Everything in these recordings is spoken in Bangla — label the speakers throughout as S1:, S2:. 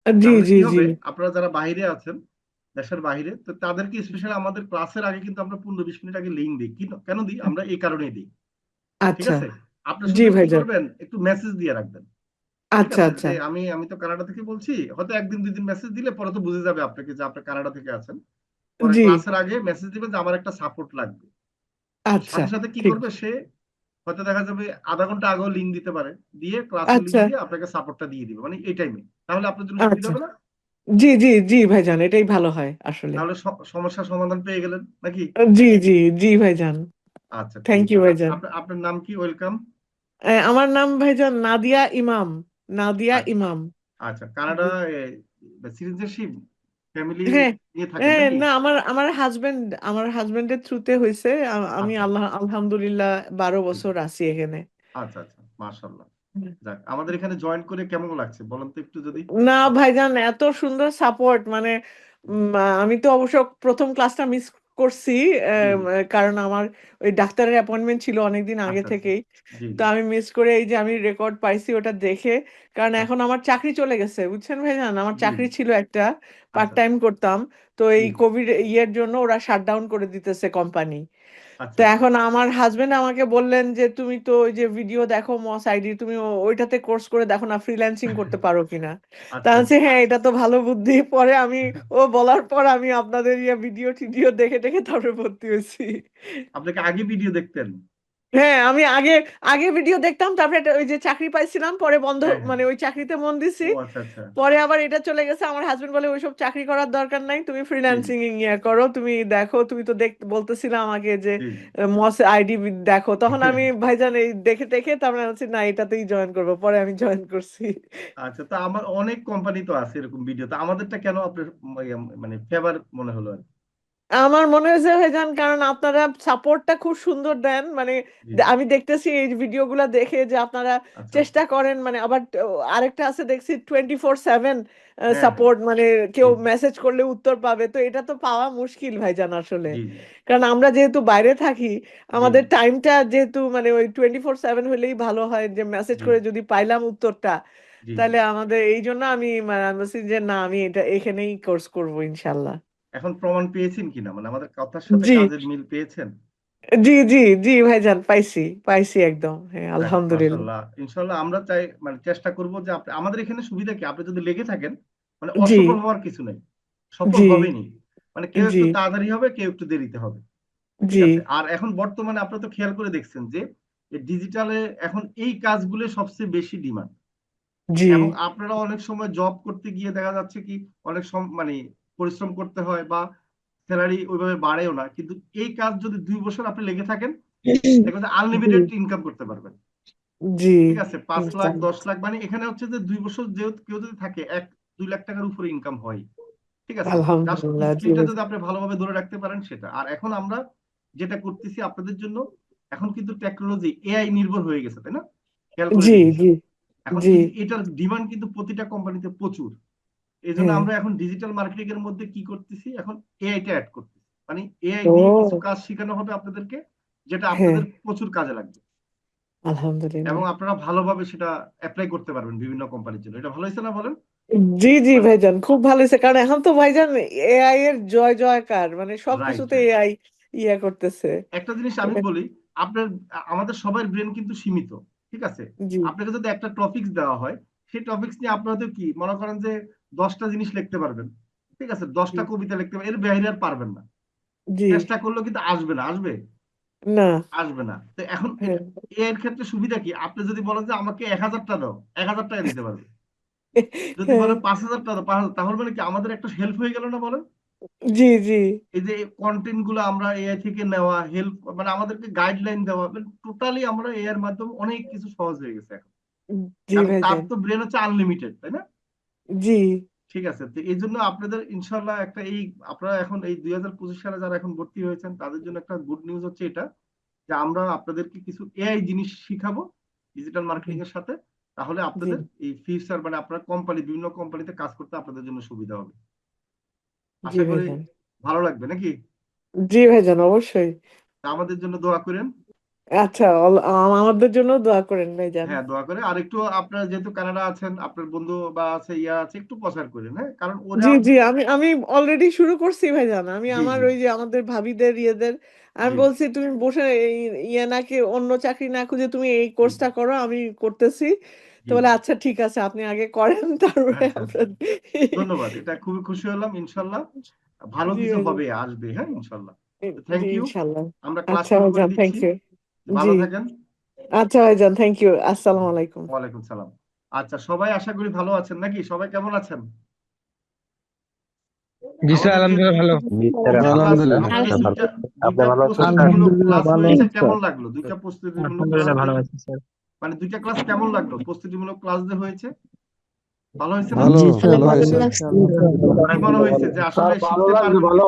S1: জি
S2: তাহলে
S1: জি
S2: কি
S1: জি।
S2: হবে, আপনারা যারা বাইরে আছেন, দেশের বাইরে, তো তাদেরকে স্পেশালি আমাদের ক্লাসের আগে কিন্তু আমরা 15-20 মিনিট আগে লিঙ্ক দিই। কেন দিই আমরা? এই কারণেই দিই। ঠিক
S1: আচ্ছা।
S2: আছে? আপনি
S1: জি
S2: শুধু কি
S1: ভাইজান।
S2: করবেন, একটু মেসেজ দিয়ে রাখবেন। ঠিক
S1: আচ্ছা
S2: আছে,
S1: আচ্ছা
S2: যে আমি তো কানাডা থেকে বলছি, হয়তো একদিন দুই দিন মেসেজ দিলে পরে তো বুঝে যাবে আপনাকে যে আপনি কানাডা থেকে আছেন। পরে
S1: জি।
S2: ক্লাসের আগে মেসেজ দিবেন যে আমার একটা সাপোর্ট লাগবে। তো
S1: আচ্ছা
S2: সাথে সাথে কি
S1: ঠিক।
S2: করবে সে, হয়তো দেখা যাবে আধা ঘন্টা আগেও লিঙ্ক দিতে পারে, দিয়ে ক্লাসের লিঙ্ক
S1: আচ্ছা
S2: দিয়ে আপনাকে সাপোর্টটা দিয়ে দিবে, মানে এই টাইমে। তাহলে আপনার জন্য সুবিধা
S1: আচ্ছা।
S2: হবে না?
S1: জি জি জি ভাইজান, এটাই ভালো হয় আসলে।
S2: তাহলে সমস্যার সমাধান পেয়ে গেলেন নাকি?
S1: জি জি জি ভাইজান।
S2: আচ্ছা,
S1: থ্যাংক
S2: ঠিক
S1: ইউ
S2: আছে।
S1: ভাইজান।
S2: আপনার নাম কি? ওয়েলকাম।
S1: আমার নাম ভাইজান নাদিয়া ইমাম। নাদিয়া
S2: আচ্ছা
S1: ইমাম।
S2: আচ্ছা, কানাডা সিটিজেনশিপ ফ্যামিলি
S1: হ্যাঁ
S2: নিয়ে থাকেন
S1: হ্যাঁ,
S2: নাকি?
S1: না আমার আমার হাজবেন্ডের থ্রুতে হয়েছে। আমি
S2: আচ্ছা
S1: আলহামদুলিল্লাহ 12 বছর
S2: আচ্ছা
S1: আছি এখানে।
S2: আচ্ছা আচ্ছা, মাশাআল্লাহ। যাক, আমাদের এখানে জয়েন করে কেমন লাগছে বলেন তো একটু যদি।
S1: না ভাইজান, এত সুন্দর সাপোর্ট মানে আমি তো অবশ্য প্রথম ক্লাসটা মিস করছি।
S2: জি জি।
S1: কারণ আমার ওই ডাক্তারের অ্যাপয়েন্টমেন্ট ছিল অনেকদিন আগে
S2: আচ্ছা আচ্ছা।
S1: থেকেই।
S2: জি
S1: তো
S2: জি।
S1: আমি মিস করে এই যে আমি রেকর্ড পাইছি ওটা দেখে। কারণ
S2: আচ্ছা।
S1: এখন আমার চাকরি চলে গেছে, বুঝছেন ভাইজান, আমার
S2: জি
S1: চাকরি
S2: জি।
S1: ছিল একটা, পার্ট
S2: আচ্ছা
S1: টাইম করতাম। তো
S2: জি
S1: এই
S2: জি।
S1: কোভিড ইয়ের জন্য ওরা শাটডাউন করে দিতেছে কোম্পানি।
S2: আচ্ছা
S1: তো
S2: আচ্ছা
S1: এখন আমার হাজবেন্ড আমাকে বললেন যে তুমি তো ওই যে ভিডিও দেখো মস আইডি, তুমি ওইটাতে কোর্স করে দেখো না, ফ্রিল্যান্সিং করতে পারো কিনা। তা
S2: আচ্ছা
S1: বলছি
S2: আচ্ছা।
S1: হ্যাঁ এটা তো ভালো বুদ্ধি। পরে আমি, ও বলার পর আমি আপনাদের ইয়ে ভিডিও টিডিও দেখে দেখে তারপরে ভর্তি হয়েছি।
S2: আপনাকে আগে ভিডিও দেখতেন?
S1: হ্যাঁ আমি আগে আগে ভিডিও দেখতাম, তারপরে ওই যে চাকরি পাইছিলাম পরে বন্ধ,
S2: হ্যাঁ হ্যাঁ।
S1: মানে ওই চাকরিতে মন দিছি।
S2: ও আচ্ছা আচ্ছা।
S1: পরে আবার এটা চলে গেছে, আমার হাজবেন্ড বলে ওইসব চাকরি করার দরকার নাই, তুমি
S2: জি জি।
S1: ফ্রিল্যান্সিং ইয়ে করো, তুমি দেখো, তুমি তো বলতেছিলে আমাকে যে
S2: জি জি।
S1: মস আইডি দেখো। তখন আমি ভাইজান এই দেখে দেখে তারপরে বলছি না এটাতেই জয়েন করবো, পরে আমি জয়েন করছি।
S2: আচ্ছা, তো আমার অনেক কোম্পানি তো আছে এরকম ভিডিও, তো আমাদেরটা কেন আপনার মানে ফেভার মনে হলো আর কি?
S1: আমার মনে হয়েছে ভাইজান কারণ আপনারা সাপোর্টটা খুব সুন্দর দেন, মানে
S2: জি জি।
S1: আমি দেখতেছি এই ভিডিওগুলো দেখে যে আপনারা
S2: আচ্ছা আচ্ছা।
S1: চেষ্টা করেন, মানে আবার আরেকটা আছে দেখছি 24/7
S2: হ্যাঁ হ্যাঁ।
S1: সাপোর্ট, মানে
S2: জি
S1: কেউ
S2: জি।
S1: মেসেজ করলে উত্তর পাবে। তো এটা তো পাওয়া মুশকিল ভাইজান আসলে,
S2: জি জি।
S1: কারণ আমরা যেহেতু বাইরে থাকি,
S2: জি
S1: আমাদের
S2: জি।
S1: টাইমটা যেহেতু মানে ওই 24/7 হলেই ভালো হয়, যে মেসেজ
S2: জি
S1: করে যদি পাইলাম উত্তরটা,
S2: জি। জি।
S1: তাহলে আমাদের এই জন্য আমি মানে আমি বলছি যে না আমি এটা এখানেই কোর্স করবো ইনশাল্লাহ।
S2: এখন প্রমাণ পেয়েছেন কিনা, মানে আমাদের কথার সাথে
S1: জি
S2: কাজের মিল পেয়েছেন?
S1: জি জি জি ভাইজান, পাইছি পাইছি একদম, হ্যাঁ
S2: যাক,
S1: আলহামদুলিল্লাহ।
S2: মাশাআল্লাহ, ইনশাআল্লাহ আমরা চাই, মানে চেষ্টা করব যে আপনি, আমাদের এখানে সুবিধা কি, আপনি যদি লেগে থাকেন, মানে
S1: জি
S2: অসফল হওয়ার কিছু নেই, সফল
S1: জি
S2: হবেনই। মানে কেউ
S1: জি
S2: একটু তাড়াতাড়ি হবে, কেউ একটু দেরিতে হবে। ঠিক
S1: জি
S2: আছে? আর এখন বর্তমানে আপনারা তো খেয়াল করে দেখছেন যে ডিজিটালে এখন এই কাজগুলো সবচেয়ে বেশি ডিমান্ড।
S1: জি
S2: এবং আপনারা অনেক সময় জব করতে গিয়ে দেখা যাচ্ছে কি, অনেক মানে পরিশ্রম করতে হয়, বা স্যালারি ওইভাবে বাড়েও না, কিন্তু এই কাজ যদি 2 বছর আপনি লেগে থাকেন, দেখবেন যে
S1: জি
S2: আনলিমিটেড ইনকাম করতে পারবেন।
S1: জি
S2: ঠিক আছে, 5 লাখ
S1: বুঝতাম।
S2: 10 লাখ, মানে এখানে হচ্ছে যে 2 বছর যেহেতু কেউ যদি থাকে, 1-2 লাখ টাকার উপরে ইনকাম হয়। ঠিক আছে, জাস্ট
S1: আলহামদুলিল্লাহ জি
S2: স্কিলটা যদি
S1: ভাইজান।
S2: আপনি ভালোভাবে ধরে রাখতে পারেন সেটা। আর এখন আমরা যেটা করতেছি আপনাদের জন্য, এখন কিন্তু টেকনোলজি এআই নির্ভর হয়ে গেছে, তাই না? খেয়াল করে
S1: জি
S2: দেখেছেন।
S1: জি
S2: এখন
S1: জি
S2: এটার ডিমান্ড কিন্তু প্রতিটা কোম্পানিতে প্রচুর। এই জন্য
S1: হ্যাঁ।
S2: আমরা এখন ডিজিটাল মার্কেটিং এর মধ্যে কি করতেছি, এখন এআইটা অ্যাড করতেছি। মানে এআই দিয়ে কিছু
S1: ও
S2: কাজ শেখানো হবে আপনাদেরকে, যেটা
S1: হ্যাঁ
S2: আপনাদের প্রচুর কাজে লাগবে। এবং
S1: আলহামদুলিল্লাহ।
S2: আপনারা ভালোভাবে সেটা অ্যাপ্লাই করতে পারবেন বিভিন্ন কোম্পানির জন্য। এটা ভালো হয়েছে না বলেন?
S1: জি জি
S2: মানে
S1: ভাইজান, খুব ভালো হয়েছে, কারণ এখন তো ভাইজান এআই এর জয় জয়কার, মানে
S2: রাইট
S1: সবকিছুতে
S2: রাইট।
S1: এআই ইয়া করতেছে।
S2: একটা জিনিস আমি বলি, আপনার আমাদের সবার ব্রেন কিন্তু সীমিত। ঠিক আছে?
S1: জি
S2: আপনাকে যদি একটা টপিকস দেওয়া হয়, সেই টপিকস নিয়ে আপনারা তো কি মনে করেন যে 10টা জিনিস লিখতে পারবেন। ঠিক আছে,
S1: জি
S2: 10টা কবিতা লিখতে পারবেন, এর বাইরে আর পারবেন না।
S1: জি
S2: চেষ্টা করলেও কিন্তু আসবে না, আসবে
S1: না
S2: আসবে না। তো এখন
S1: হ্যাঁ।
S2: এটা, এর ক্ষেত্রে সুবিধা কি, আপনি যদি বলেন যে আমাকে 1000টা দাও, 1000 টাকা দিতে পারবে। যদি
S1: হ্যাঁ,
S2: বলেন 5000 টাকা দাও, 5000, তাহলে মানে কি আমাদের একটা হেল্প হয়ে গেল না বলেন?
S1: জি জি
S2: এই যে কন্টেন্ট গুলো আমরা এআই থেকে নেওয়া, হেল্প মানে আমাদেরকে গাইডলাইন দেওয়া, মানে টোটালি আমরা এআই এর মাধ্যমে অনেক কিছু সহজ হয়ে গেছে এখন।
S1: জি
S2: এবং তার
S1: ভাইজান।
S2: তো ব্রেন হচ্ছে আনলিমিটেড, তাই না?
S1: জি
S2: ঠিক আছে, তো এই জন্য আপনাদের ইনশাল্লাহ একটা এই, আপনারা এখন এই 2025 সালে যারা এখন ভর্তি হয়েছেন তাদের জন্য একটা গুড নিউজ হচ্ছে এটা, যে আমরা আপনাদেরকে কিছু এআই জিনিস শিখাবো ডিজিটাল
S1: জি
S2: মার্কেটিং এর সাথে। তাহলে
S1: জি
S2: আপনাদের এই ফিউচার, মানে আপনার কোম্পানি, বিভিন্ন কোম্পানিতে কাজ করতে আপনাদের জন্য সুবিধা হবে।
S1: জি
S2: আশা করি
S1: ভাইজান।
S2: ভালো লাগবে নাকি?
S1: জি ভাইজান অবশ্যই।
S2: তা আমাদের জন্য দোয়া করেন।
S1: আচ্ছা, আমাদের জন্য দোয়া করেন ভাইজান।
S2: হ্যাঁ, দোয়া করে। আর একটু আপনার যেহেতু কানাডা আছেন, আপনার বন্ধু বা আছে ইয়া আছে, একটু প্রচার করেন, হ্যাঁ, কারণ ওরা।
S1: জি জি, আমি আমি অলরেডি শুরু করছি ভাইজান। আমি
S2: জি
S1: আমার
S2: জি
S1: ওই যে আমাদের ভাবিদের ইয়েদের আমি
S2: জি
S1: বলছি তুমি বসে ইয়ে নাকি অন্য চাকরি না খুঁজে তুমি এই
S2: জি
S1: কোর্সটা করো, আমি করতেছি। তো
S2: জি
S1: বলে
S2: জি।
S1: আচ্ছা ঠিক আছে, আপনি আগে করেন তারপরে
S2: আচ্ছা
S1: আমরা।
S2: আচ্ছা, ধন্যবাদ, এটা খুবই খুশি হলাম। ইনশাল্লাহ ভালো
S1: জি
S2: কিছু
S1: ভাইজান।
S2: হবে, আসবে, হ্যাঁ, ইনশাল্লাহ।
S1: জি
S2: থ্যাংক ইউ।
S1: ইনশাল্লাহ।
S2: আমরা ক্লাস
S1: আচ্ছা
S2: শুরু করে
S1: ভাইজান, থ্যাংক
S2: দিচ্ছি।
S1: ইউ। জি।
S2: ভালো থাকেন।
S1: আচ্ছা ভাইজান, থ্যাংক ইউ। আসসালামু আলাইকুম।
S2: ওয়ালাইকুম সালাম। আচ্ছা, সবাই আশা করি ভালো আছেন নাকি? সবাই কেমন আছেন?
S3: জি স্যার,
S2: আমাদের
S3: আলহামদুলিল্লাহ
S2: যেহেতু
S3: ভালো।
S4: জি স্যার,
S2: দুইটা ক্লাস,
S4: আলহামদুলিল্লাহ
S2: আপনাদের
S4: ভালো।
S2: দুইটা
S4: আপনি
S2: দুইটা
S4: ভালো আছেন স্যার?
S2: প্রস্তুতিমূলক
S3: আলহামদুলিল্লাহ
S2: ক্লাস
S3: ভালো
S2: হয়েছে,
S3: আছি স্যার।
S2: কেমন লাগলো? দুইটা প্রস্তুতিমূলক ক্লাস
S3: আলহামদুলিল্লাহ ভালো
S2: যে,
S3: আছি স্যার।
S2: মানে দুইটা ক্লাস কেমন লাগলো? প্রস্তুতিমূলক ক্লাস যে হয়েছে, ভালো হয়েছে না?
S4: ভালো
S3: জি স্যার,
S4: ভালো
S3: ভালো
S4: হয়েছে।
S3: লাগছে, আলহামদুলিল্লাহ।
S2: কি মনে হয়েছে যে আসলে
S4: স্যার ভালো
S2: শিখতে
S4: লাগছে,
S2: পারবেন?
S4: ভালো।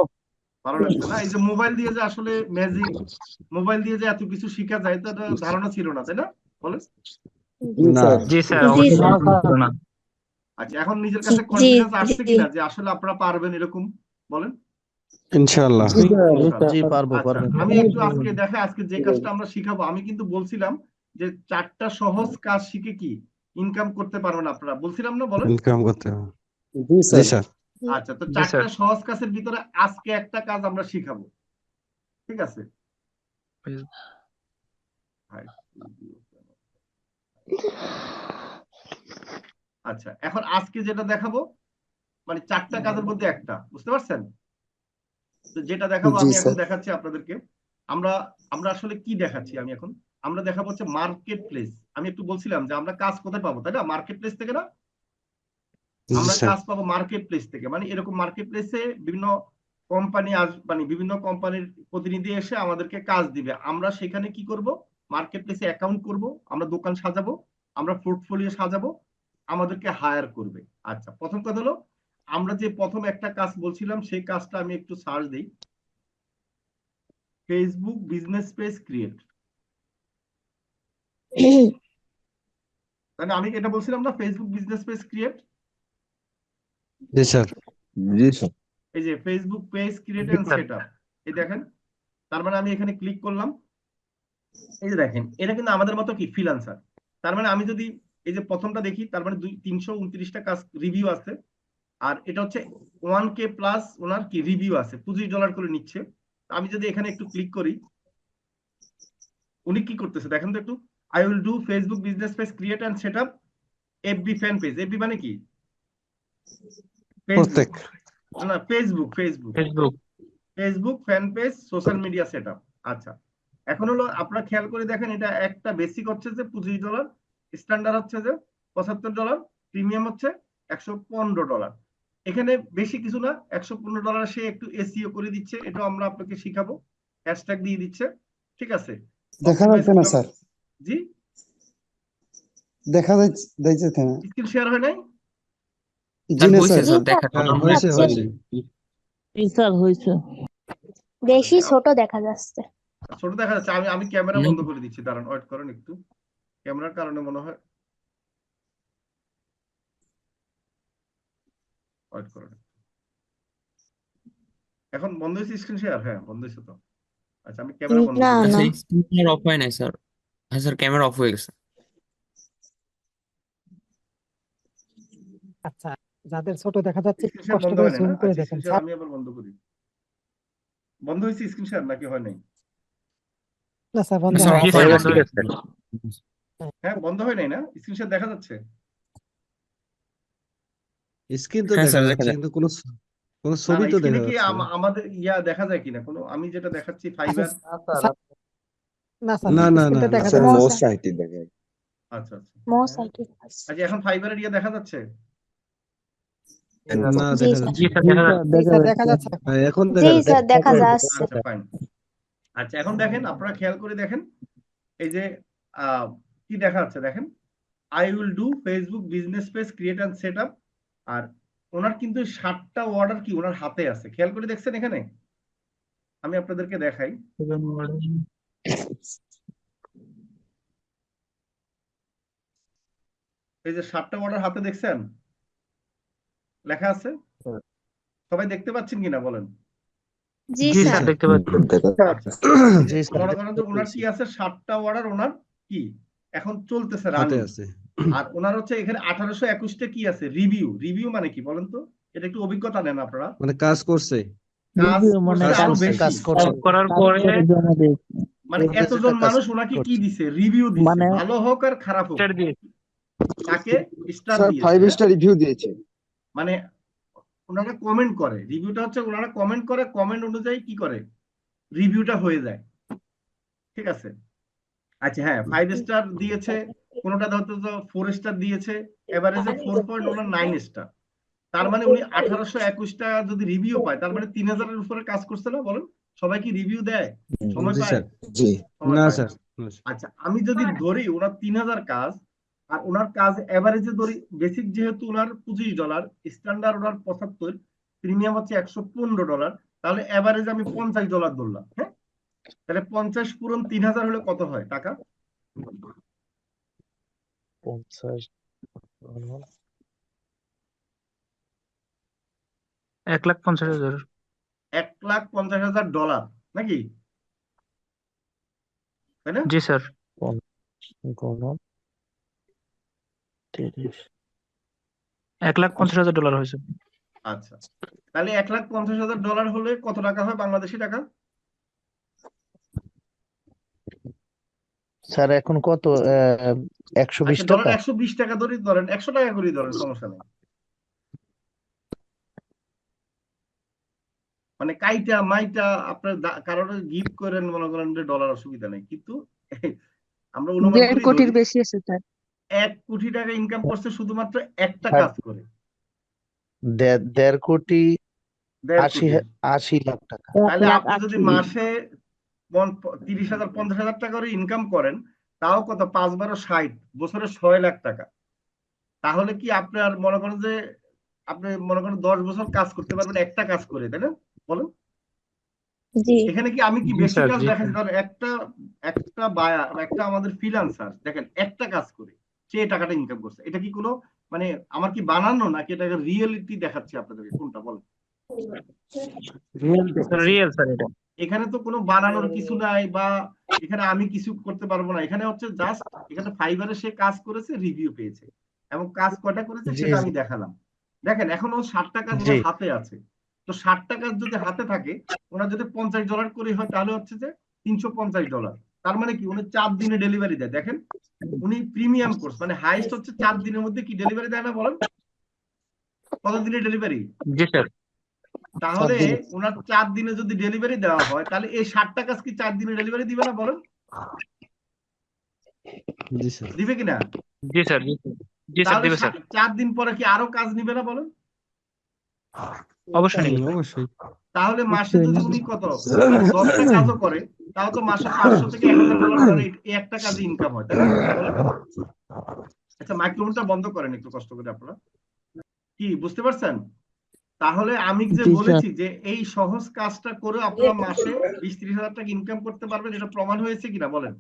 S2: ভালো লাগছে না? এই যে মোবাইল দিয়ে যে আসলে ম্যাজিক, মোবাইল দিয়ে যে এত কিছু শেখা যায়, তো এটা ধারণা ছিল না, তাই না? বলেন।
S4: জি
S5: না।
S4: স্যার।
S3: জি স্যার,
S6: জি
S3: অবশ্যই
S6: স্যার।
S3: ধারণা ছিল না।
S2: আচ্ছা, এখন নিজের
S6: জি
S2: কাছে
S6: জি
S2: কনফিডেন্স আসছে
S6: জি
S2: কিনা যে আসলে আপনারা পারবেন এরকম? বলেন।
S5: ইনশাআল্লাহ।
S4: জি স্যার।
S2: ইনশাআল্লাহ।
S4: জি পারবো
S2: আচ্ছা,
S4: পারবো।
S2: আমি একটু আজকে দেখা, আজকে যে কাজটা আমরা শিখাবো, আমি কিন্তু বলছিলাম যে 4টা সহজ কাজ শিখে কি ইনকাম করতে পারবেন আপনারা, বলছিলাম না? বলেন।
S5: ইনকাম করতে হবে।
S4: জি
S5: জি
S4: স্যার।
S5: স্যার।
S2: আচ্ছা, তো
S3: জি স্যার।
S2: 4টা সহজ কাজের ভিতরে আজকে একটা কাজ আমরা শিখাবো, ঠিক আছে? হাই। আচ্ছা, এখন আজকে যেটা দেখাবো, মানে 4টা কাজের মধ্যে একটা, বুঝতে পারছেন? তো যেটা দেখাবো
S4: জি
S2: আমি এখন
S4: স্যার।
S2: দেখাচ্ছি আপনাদেরকে। আমরা আমরা আসলে কি দেখাচ্ছি আমি এখন? আমরা দেখাবো হচ্ছে মার্কেট প্লেস। আমি একটু বলছিলাম যে আমরা কাজ কোথায় পাবো, তাই না? মার্কেট প্লেস থেকে না?
S5: জি
S2: আমরা
S5: স্যার।
S2: কাজ পাবো মার্কেট প্লেস থেকে, মানে এরকম মার্কেট প্লেসে বিভিন্ন কোম্পানি মানে বিভিন্ন কোম্পানির প্রতিনিধি এসে আমাদেরকে কাজ দিবে। আমরা সেখানে কি করব? মার্কেট প্লেসে অ্যাকাউন্ট করব, আমরা দোকান সাজাবো, আমরা পোর্টফোলিও সাজাবো, আমাদেরকে হায়ার করবে। আচ্ছা, প্রথম কথা হলো, আমরা যে প্রথম একটা কাজ বলছিলাম সেই কাজটা আমি একটু সার্চ দিই। ফেসবুক বিজনেস পেজ ক্রিয়েট, তাই না? আমি এটা বলছিলাম না, ফেসবুক বিজনেস পেজ ক্রিয়েট।
S5: জি স্যার।
S4: জি স্যার।
S2: এই যে ফেসবুক পেজ ক্রিয়েট
S3: জি
S2: এন্ড
S3: স্যার।
S2: সেট আপ, এই দেখেন। তার মানে আমি এখানে ক্লিক করলাম, এই যে দেখেন, এটা কিন্তু আমাদের মতো কি ফ্রিল্যান্সার। তার মানে আমি যদি এই যে প্রথমটা দেখি, তার মানে 329টা কাজ রিভিউ আছে। আর এটা হচ্ছে 1K প্লাস ওনার কি রিভিউ আছে, $25 করে নিচ্ছে। আমি যদি এখানে একটু ক্লিক করি, উনি কি করতেছে দেখেন তো একটু। I will do Facebook business page create and set up FB fan page. FB মানে কি? ফেসবুক।
S5: প্রত্যেক।
S2: না, Facebook Facebook
S3: Facebook.
S2: Facebook fan page social media set up. আচ্ছা, এখন হলো আপনারা খেয়াল করে দেখেন, এটা একটা বেসিক হচ্ছে যে $25, স্ট্যান্ডার্ড হচ্ছে যে $75, প্রিমিয়াম হচ্ছে $115। এখানে বেশি কিছু না, $115 সে একটু এসইও করে দিচ্ছে, এটা আমরা আপনাকে শিখাবো, হ্যাশট্যাগ দিয়ে দিচ্ছে, ঠিক আছে?
S4: দেখা
S2: অপটিমাইজ
S4: যাচ্ছে না স্যার।
S2: জি।
S4: দেখা যাচ্ছে না।
S2: স্ক্রিন শেয়ার হয় নাই?
S4: জি
S3: স্যার
S4: না
S3: হয়েছে
S4: স্যার।
S6: জি
S3: স্যার,
S6: স্যার,
S3: দেখা
S5: হ্যাঁ,
S6: দেখা
S5: হয়েছে
S6: যাচ্ছে।
S5: হয়েছে।
S7: জি স্যার হয়েছে।
S6: বেশি ছোট দেখা যাচ্ছে।
S2: ছোট দেখা যাচ্ছে। আমি আমি ক্যামেরা
S3: হুম।
S2: বন্ধ করে দিচ্ছি, দাঁড়ান, ওয়েট করেন একটু। ক্যামেরার কারণে মনে হয়, ওয়েট করেন। এখন বন্ধ হয়েছে স্ক্রিন শেয়ার? হ্যাঁ, বন্ধ হয়েছে তো। আচ্ছা, আমি ক্যামেরা বন্ধ
S6: না
S2: করে
S3: আচ্ছা,
S6: না,
S2: দিচ্ছি।
S3: স্ক্রিন অফ হয় নাই স্যার। হ্যাঁ স্যার, ক্যামেরা অফ হয়ে গেছে।
S7: আচ্ছা, যাদের ছোট দেখা যাচ্ছে একটু
S2: স্ক্রিন শেয়ার
S7: কষ্ট
S2: বন্ধ
S7: করে
S2: হয় নাই
S7: জুম
S2: না?
S7: করে
S2: আচ্ছা,
S7: দেখেন
S2: স্ক্রিন শেয়ার
S7: স্যার।
S2: আমি আবার বন্ধ করি। বন্ধ হয়েছে স্ক্রিন শেয়ার নাকি হয় নাই?
S7: না স্যার, বন্ধ
S3: স্যার
S7: হয়
S3: অফ
S7: নাই।
S3: হয় না
S4: ঠিক
S3: স্যার।
S4: আছে।
S2: হ্যাঁ, বন্ধ হয় নাই না? স্ক্রিন শেয়ার দেখা যাচ্ছে?
S5: স্ক্রিন তো
S3: হ্যাঁ
S5: দেখা
S3: স্যার, দেখা
S5: যাচ্ছে
S3: যায়।
S5: কিন্তু কোনো কোনো
S2: না
S5: ছবি
S2: না,
S5: তো
S2: স্ক্রিনে
S5: দেখা
S2: কি
S5: যাচ্ছে না।
S2: আমাদের ইয়া দেখা যায় কিনা কোনো? আমি যেটা দেখাচ্ছি
S7: আচ্ছা
S2: ফাইবার।
S7: স্যার, না স্যার,
S5: না না না
S7: স্ক্রিনটা
S5: না।
S7: দেখা
S4: স্যার
S7: যাচ্ছে
S6: মোস
S4: মোস্ট আইটি দেখে।
S2: আচ্ছা আচ্ছা।
S6: মোস আইটি।
S2: আচ্ছা, এখন ফাইবারের ইয়া দেখা যাচ্ছে?
S5: না
S6: জি
S5: দেখা
S6: স্যার।
S5: যাচ্ছে
S3: জি
S5: না।
S3: স্যার, দেখা যাচ্ছে।
S7: জি স্যার, দেখা যাচ্ছে এখন।
S5: হ্যাঁ, এখন
S6: জি
S5: দেখা যাচ্ছে।
S6: স্যার, দেখা যাচ্ছে।
S2: আচ্ছা, ফাইন। আচ্ছা, এখন দেখেন, আপনারা খেয়াল করে দেখেন, এই যে কি দেখা যাচ্ছে দেখেন। I will do Facebook business page create and set up. আর ওনার কিন্তু 7টা অর্ডার কি ওনার হাতে আছে, খেয়াল করে দেখছেন এখানে? আমি আপনাদেরকে দেখাই। এই যে 7টা অর্ডার হাতে দেখছেন, লেখা আছে? সবাই দেখতে পাচ্ছেন কিনা বলেন?
S6: জি
S8: জি
S6: স্যার
S8: স্যার দেখতে পাচ্ছি।
S2: আচ্ছা এই যে
S5: জি স্যার
S2: মনে করেন যে ওনার কি আছে 7টা অর্ডার ওনার কি এখন চলতেছে
S5: হাতে
S2: রানিং,
S5: আছে।
S2: আর ওনার হচ্ছে এখানে 1821টা কি আছে রিভিউ। রিভিউ মানে কি বলেন তো, এটা একটু অভিজ্ঞতা নেন আপনারা।
S5: মানে কাজ করছে,
S2: কাজ করছে
S5: কাজ
S2: আরো
S5: করছে,
S2: বেশি,
S5: কাজ করছে।
S8: অফ করার পরে
S2: মানে
S5: বলতে
S2: এতজন
S5: যেটা কাজ
S2: মানুষ ওনাকে কি দিছে, রিভিউ দিছে, ভালো হোক আর খারাপ হোক
S8: স্টার দিয়ে
S2: তাকে স্টার
S4: স্যার
S2: দিয়েছে।
S4: 5 স্টার রিভিউ দিয়েছে।
S2: মানে ওনারা কমেন্ট করে, রিভিউটা হচ্ছে ওনারা কমেন্ট করে, কমেন্ট অনুযায়ী কি করে রিভিউটা হয়ে যায়, ঠিক আছে। আচ্ছা হ্যাঁ 5 স্টার দিয়েছে, কোনোটা হয়তো 4 স্টার দিয়েছে, এভারেজে 4.9 স্টার। তার মানে উনি 1821টা যদি রিভিউ পায় তার মানে 3000-এর উপরে কাজ করছে না, বলেন। সবাই কি রিভিউ দেয়, সময়
S5: জি
S2: পায়?
S5: স্যার।
S4: জি
S2: সময়
S5: না
S2: পায়
S5: স্যার,
S2: না। আচ্ছা আমি যদি ধরি ওনার 3000 কাজ, আর ওনার কাজ এভারেজে ধরি, বেসিক যেহেতু ওনার $25, স্ট্যান্ডার্ড ওনার 75, প্রিমিয়াম হচ্ছে $115, তাহলে এভারেজ আমি $50 ধরলাম, হ্যাঁ। তাহলে 50 পূরণ 3000 হলে কত হয় টাকা?
S8: 1,50,000।
S2: $1,50,000 নাকি, তাই না?
S8: জি স্যার। $1,50,000 হয়েছে।
S2: আচ্ছা তাহলে $1,50,000 হলে কত টাকা হয় বাংলাদেশি টাকা?
S9: স্যার এখন কত 120
S2: আচ্ছা ধরেন
S9: টাকা
S2: 120 টাকা ধরেন 100 টাকা করে ধরেন, সমস্যা নেই। মানে কাইটা মাইটা আপনার কারোর গিফট করেন, মনে করেন যে ডলার, অসুবিধা নেই, কিন্তু আমরা অনুমান করি
S10: 1.5 কোটির বেশি আছে স্যার।
S2: 1 কোটি টাকা ইনকাম করছে শুধুমাত্র একটা
S9: স্যার,
S2: কাজ করে।
S9: 1.5 কোটি
S2: 1.5 কোটি।
S9: 80 লাখ টাকা।
S2: তাহলে আপনি যদি মাসে 30,000 50,000 টাকা করে ইনকাম করেন, তাও কত 5-12 60, বছরে 6 লাখ টাকা। তাহলে কি আপনার মনে করেন যে আপনি মনে করেন 10 বছর কাজ করতে পারবেন একটা কাজ করে, তাই না? বলুন
S6: জি
S2: এখানে কি আমি কি
S8: জি
S2: বেশি
S8: স্যার,
S2: কাজ
S8: জি
S2: দেখাচ্ছি? ধরেন একটা একটা বায়ার, একটা আমাদের ফ্রিল্যান্সার দেখেন একটা কাজ করে সে টাকাটা ইনকাম করছে, এটা কি কোনো মানে আমার কি বানানো নাকি এটা রিয়েলিটি দেখাচ্ছি আপনাদেরকে, কোনটা বলেন?
S8: রিয়েল স্যার এটা।
S2: এখানে তো কোনো বানানোর কিছু নাই, বা এখানে আমি কিছু করতে পারবো না। এখানে হচ্ছে জাস্ট এখানে ফাইবারে সে কাজ করেছে, রিভিউ পেয়েছে, এবং কাজ কয়টা করেছে
S5: জি
S2: সেটা
S5: জি
S2: আমি দেখালাম। দেখেন এখনো 60 টাকা
S9: জি
S2: হাতে আছে, তো 60 টাকা যদি হাতে থাকে, ওনার যদি $50 করে হয় তাহলে হচ্ছে যে $350। তার মানে কি উনি 4 দিনে ডেলিভারি দেয়। দেখেন উনি প্রিমিয়াম কোর্স, মানে হাইস্ট হচ্ছে 4 দিনের মধ্যে কি ডেলিভারি দেয় না, বলেন কত দিনে ডেলিভারি?
S8: জি স্যার।
S2: তাহলে ওনার 4 দিনে যদি ডেলিভারি দেওয়া হয়, তাহলে এই 60 টাকা কি 4 দিনে ডেলিভারি দিবে না, বলেন
S5: জি স্যার।
S2: দিবে কিনা?
S8: জি স্যার। জি স্যার। জি স্যার
S2: তাহলে
S8: দিবে স্যার।
S2: 4 দিন পরে কি আরো কাজ নিবে না, বলেন?
S8: অবশ্যই নিবে স্যার।
S5: অবশ্যই।
S2: তাহলে মাসে যদি উনি কত 10টা কাজও করে, তাও তো মাসে $500 থেকে $1,000 ধরে এই একটা কাজে ইনকাম হয়, তাই না? বলেন। আচ্ছা মাইক্রোফোনটা বন্ধ করেন একটু কষ্ট করে আপনারা, কি বুঝতে পারছেন? তাহলে আমি যে বলেছি যে এই সহজ কাজটা করে আপনারা মাসে 20-30 হাজার টাকা ইনকাম করতে পারবেন, এটা প্রমাণ হয়েছে কিনা বলেন?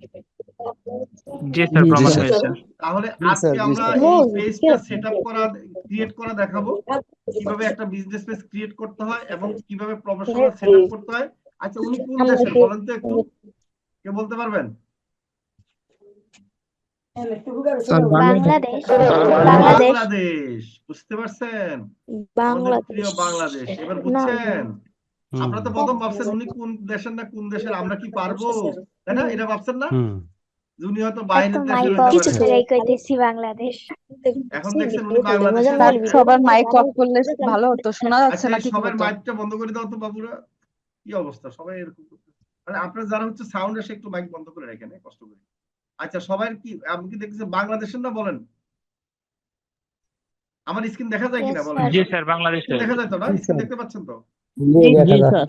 S8: জি স্যার প্রমাণ
S5: স্যার।
S8: হয়েছে।
S2: তাহলে
S4: জি
S2: আজকে
S4: স্যার, জি
S2: আমরা
S4: স্যার।
S2: এই পেজটা সেটআপ করা, ক্রিয়েট করা দেখাবো, কিভাবে একটা বিজনেস পেজ ক্রিয়েট করতে হয় এবং কিভাবে প্রফেশনাল সেটআপ করতে হয়। আচ্ছা উনি কোন দেশের বলেন তো একটু, কে বলতে পারবেন?
S6: বাংলাদেশ
S2: বাংলাদেশ, বুঝতে পারছেন? আমাদের প্রিয় বাংলাদেশ, এবার বুঝছেন? আপনারা তো প্রথম ভাবছেন উনি কোন দেশের না কোন দেশের, আমরা কি পারবো, তাই না? এটা ভাবছেন না যে উনি হয়তো বাইরের দেশের হইতে
S6: কিছু
S2: পারে।
S6: জায়গায় কইতেছি বাংলাদেশ।
S2: এখন দেখছেন উনি বাংলাদেশের।
S10: সবার মাইক অফ করলে ভালো হতো, শোনা যাচ্ছে
S2: আচ্ছা
S10: না
S2: এই
S10: ঠিক
S2: সবার
S10: মতো।
S2: মাইকটা বন্ধ করে দাও তো বাবুরা, কি অবস্থা সবাই এরকম করতেছে? মানে আপনারা যারা হচ্ছে সাউন্ড আসে একটু মাইক বন্ধ করে রাখেন কষ্ট করে। আচ্ছা সবাই কি, আমি কি দেখতেছি বাংলাদেশের না, বলেন আমার স্ক্রিন দেখা যায় কিনা বলেন?
S8: জি স্যার বাংলাদেশে।
S2: স্ক্রিন দেখা যায় তো না? স্ক্রিন দেখতে পাচ্ছেন তো?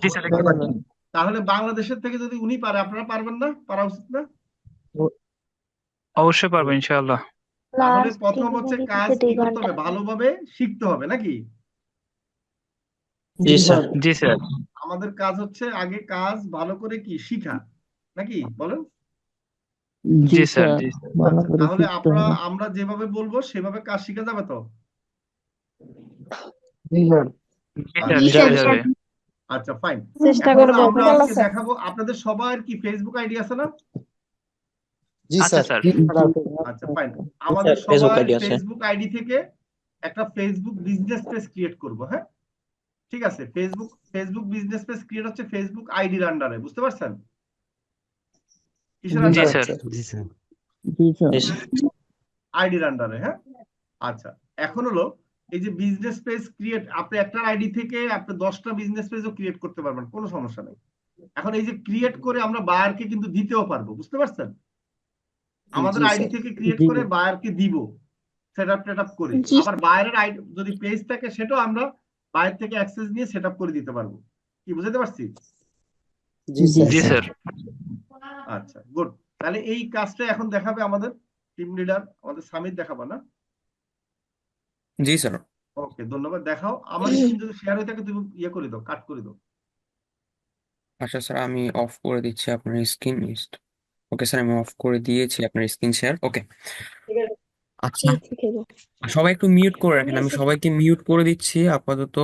S8: জি স্যার দেখতে পাচ্ছি।
S2: তাহলে বাংলাদেশের থেকে যদি উনি পারে, আপনারা পারবেন না? পারা উচিত না?
S8: অবশ্যই পারবো ইনশাআল্লাহ।
S2: তাহলে প্রথম হচ্ছে কাজ কি করতে হবে, ভালোভাবে শিখতে হবে নাকি?
S9: জি স্যার।
S8: জি স্যার।
S2: আমাদের কাজ হচ্ছে আগে কাজ ভালো করে কি শিখা, নাকি বলেন?
S8: জি স্যার। জি স্যার।
S2: আচ্ছা, তাহলে আমরা যেভাবে বলবো সেভাবে কাজ শিখা যাবে তো?
S8: জি স্যার
S6: জি
S8: যাবে
S6: স্যার।
S8: যাবে।
S2: আচ্ছা ফাইন,
S6: চেষ্টা
S2: এখন
S6: করবো।
S2: আমরা আজকে দেখাবো আপনাদের সবার কি ফেসবুক আইডি আছে না?
S4: জি
S8: আচ্ছা
S4: স্যার
S8: স্যার
S2: আচ্ছা ফাইন, আমাদের
S3: Facebook
S2: সবার
S3: ID আছে।
S2: ফেসবুক আইডি থেকে একটা ফেসবুক বিজনেস পেজ ক্রিয়েট করব, হ্যাঁ ঠিক আছে। ফেসবুক বিজনেস পেজ ক্রিয়েট হচ্ছে ফেসবুক আইডির আন্ডারে, বুঝতে পারছেন? কিসের
S8: জি
S2: আন্ডারে?
S8: স্যার
S5: জি স্যার
S2: আইডির আন্ডারে, হ্যাঁ। আচ্ছা এখন হলো এই যে বিজনেস পেজ ক্রিয়েট, আপনি একটা আইডি থেকে আপনি 10টা বিজনেস পেজও ক্রিয়েট করতে পারবেন, কোনো সমস্যা নেই। এখন এই যে ক্রিয়েট করে আমরা বায়ারকে কিন্তু দিতেও পারবো, বুঝতে পারছেন? আমাদের
S4: জি,
S2: আইডি
S4: স্যার।
S2: থেকে ক্রিয়েট করে বায়ারকে দিব, সেটআপ করে।
S6: জি।
S2: আবার বায়ারের আইডি যদি পেজ থাকে সেটাও আমরা বায়ার থেকে অ্যাক্সেস নিয়ে সেটআপ করে দিতে পারবো। কি বুঝতে পারছি?
S4: জি স্যার
S8: জি স্যার
S2: আচ্ছা গুড, তাহলে এই কাজটা এখন দেখাবে আমাদের টিম লিডার, আমাদের সামিত দেখাবো না?
S3: জি স্যার।
S2: ওকে ধন্যবাদ, দেখাও। আমার স্ক্রিন যদি শেয়ার হয়ে থাকে তুমি ইয়ে করে দাও, কাট করে দাও।
S3: আচ্ছা স্যার, আমি অফ করে দিচ্ছি আপনার স্ক্রিন লিস্ট। ওকে স্যার, আমি অফ করে দিয়েছি আপনার স্ক্রিন শেয়ার। ওকে আচ্ছা, সবাই একটু মিউট করে রাখেন, আমি সবাইকে মিউট করে দিচ্ছি আপাতত।